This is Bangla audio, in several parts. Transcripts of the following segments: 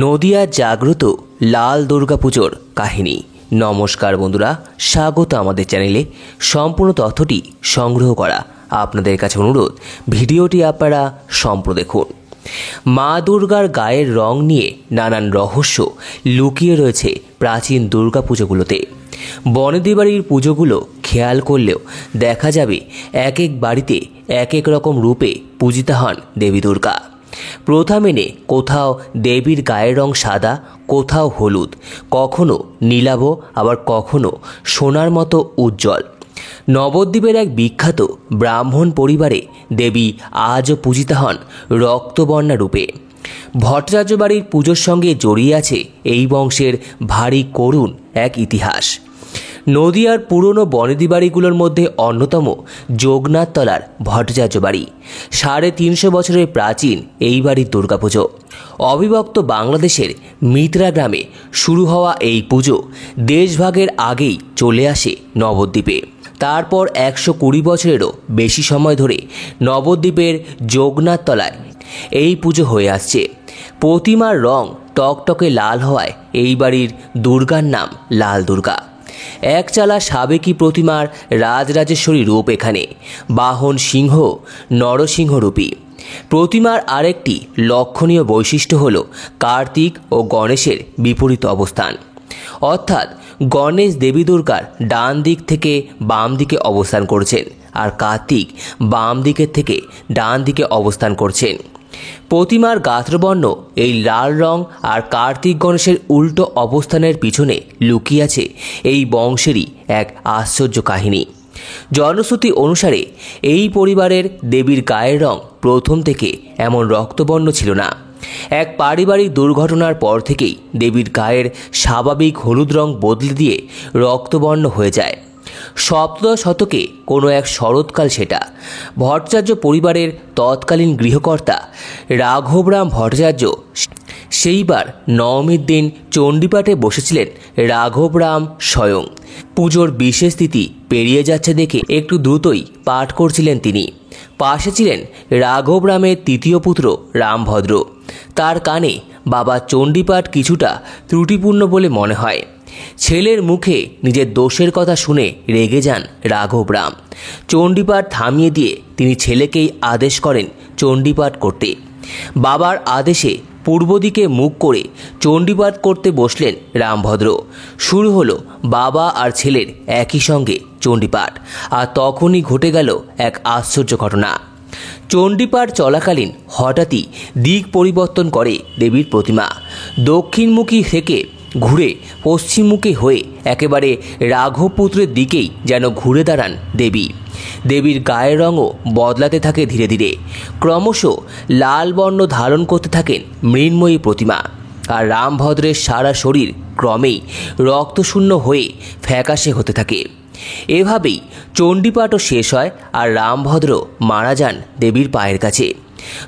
নদিয়ার জাগ্রত লাল দুর্গাপুজোর কাহিনী। নমস্কার বন্ধুরা, স্বাগত আমাদের চ্যানেলে। সম্পূর্ণ তথ্যটি সংগ্রহ করা আপনাদের কাছে অনুরোধ, ভিডিওটি আপনারা সম্পূর্ণ দেখুন। মা দুর্গার গায়ের রং নিয়ে নানান রহস্য লুকিয়ে রয়েছে প্রাচীন দুর্গাপুজোগুলোতে। বনেদি বাড়ির পুজোগুলো খেয়াল করলেও দেখা যাবে এক এক বাড়িতে এক এক রকম রূপে পূজিতা হন দেবী দুর্গা। প্রথা মেনে কোথাও দেবীর গায়ের রং সাদা, কোথাও হলুদ, কখনো নীলাভ, আবার কখনো সোনার মতো উজ্জ্বল। নবদ্বীপের এক বিখ্যাত ব্রাহ্মণ পরিবারে দেবী আজও পূজিতা হন রক্তবর্ণা রূপে। ভট্টাচার্য বাড়ির পুজোর সঙ্গে জড়িয়ে আছে এই বংশের ভারী করুণ এক ইতিহাস। নদিয়ার পুরনো বনেদি বাড়িগুলোর মধ্যে অন্যতম যোগনাথতলার ভট্টাচার্য বাড়ি। 350 বছরের প্রাচীন এই বাড়ির দুর্গাপুজো। অবিভক্ত বাংলাদেশের মিত্রা গ্রামে শুরু হওয়া এই পুজো দেশভাগের আগেই চলে আসে নবদ্বীপে। তারপর 120 বছরেরও বেশি সময় ধরে নবদ্বীপের যোগনাথতলায় এই পুজো হয়ে আসছে। প্রতিমার রং টকটকে লাল হওয়ায় এই বাড়ির দুর্গার নাম লাল দুর্গা। একচালা সাবেকি প্রতিমার রাজরাজেশ্বরী রূপ এখানে, বাহন সিংহ, নরসিংহ রূপী। প্রতিমার আরেকটি লক্ষণীয় বৈশিষ্ট্য হল কার্তিক ও গণেশের বিপরীত অবস্থান, অর্থাৎ গণেশ দেবী দুর্গার ডান দিক থেকে বাম দিকে অবস্থান করছেন, আর কার্তিক বাম দিকের থেকে ডান দিকে অবস্থান করছেন। প্রতিমার গাত্রবর্ণ এই লাল রং আর কার্তিক গণেশের উল্টো অবস্থানের পিছনে লুকিয়ে আছে এই বংশেরই এক আশ্চর্য কাহিনী। জনশ্রুতি অনুসারে এই পরিবারের দেবীর গায়ের রং প্রথম থেকে এমন রক্তবর্ণ ছিল না। এক পারিবারিক দুর্ঘটনার পর থেকেই দেবীর গায়ের স্বাভাবিক হলুদ রং বদলে দিয়ে রক্তবর্ণ হয়ে যায়। সপ্তদশ শতকে কোনো এক শরৎকাল সেটা। ভট্টাচার্য পরিবারের তৎকালীন গৃহকর্তা রাঘবরাম ভট্টাচার্য সেইবার নবমীর দিন চণ্ডীপাঠে বসেছিলেন রাঘবরাম স্বয়ং। পুজোর বিশেষ তিথি পেরিয়ে যাচ্ছে দেখে একটু দ্রুতই পাঠ করছিলেন তিনি। পাশে ছিলেন রাঘবরামের তৃতীয় পুত্র রামভদ্র। তার কানে বাবা চণ্ডীপাঠ কিছুটা ত্রুটিপূর্ণ বলে মনে হয়। ছেলের মুখে নিজের দোষের কথা শুনে রেগে যান রাঘবরাম। চণ্ডীপাঠ থামিয়ে দিয়ে তিনি ছেলেকেই আদেশ করেন চণ্ডীপাঠ করতে। বাবার আদেশে পূর্ব দিকে মুখ করে চণ্ডীপাঠ করতে বসলেন রামভদ্র। শুরু হলো বাবা আর ছেলের একই সঙ্গে চণ্ডীপাঠ। আর তখনই ঘটে গেল এক আশ্চর্য ঘটনা। চণ্ডীপাঠ চলাকালীন হঠাৎই দিক পরিবর্তন করে দেবীর প্রতিমা। দক্ষিণমুখী থেকে ঘুরে পশ্চিমমুখী হয়ে একেবারে রাঘবপুত্রের দিকেই যেন ঘুরে দাঁড়ান দেবী। দেবীর গায়ের রঙও বদলাতে থাকে ধীরে ধীরে। ক্রমশ লাল বর্ণ ধারণ করতে থাকেন মৃন্ময়ী প্রতিমা। আর রামভদ্রের সারা শরীর ক্রমেই রক্তশূন্য হয়ে ফ্যাকাশে হতে থাকে। এভাবেই চণ্ডীপাঠও শেষ হয় আর রামভদ্র মারা যান দেবীর পায়ের কাছে।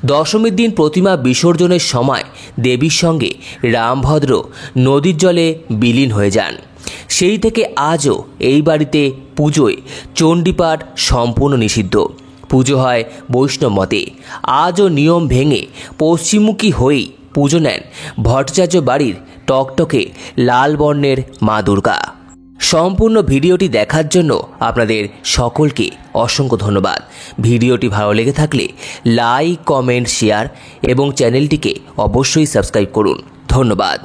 দশমীর দিন প্রতিমা বিসর্জনের সময় দেবীর সঙ্গে রামভদ্র নদীর জলে বিলীন হয়ে যান। সেই থেকে আজও এই বাড়িতে পুজোয় চণ্ডীপাঠ সম্পূর্ণ নিষিদ্ধ। পুজো হয় বৈষ্ণব মতে। আজও নিয়ম ভেঙে পশ্চিমমুখী হয়েই পুজো নেন ভট্টাচার্য বাড়ির টকটকে লাল বর্ণের মা দুর্গা। সম্পূর্ণ ভিডিওটি দেখার জন্য আপনাদের সকলকে অসংখ্য ধন্যবাদ। ভিডিওটি ভালো লেগে থাকলে লাইক, কমেন্ট, শেয়ার এবং চ্যানেলটিকে অবশ্যই সাবস্ক্রাইব করুন। ধন্যবাদ।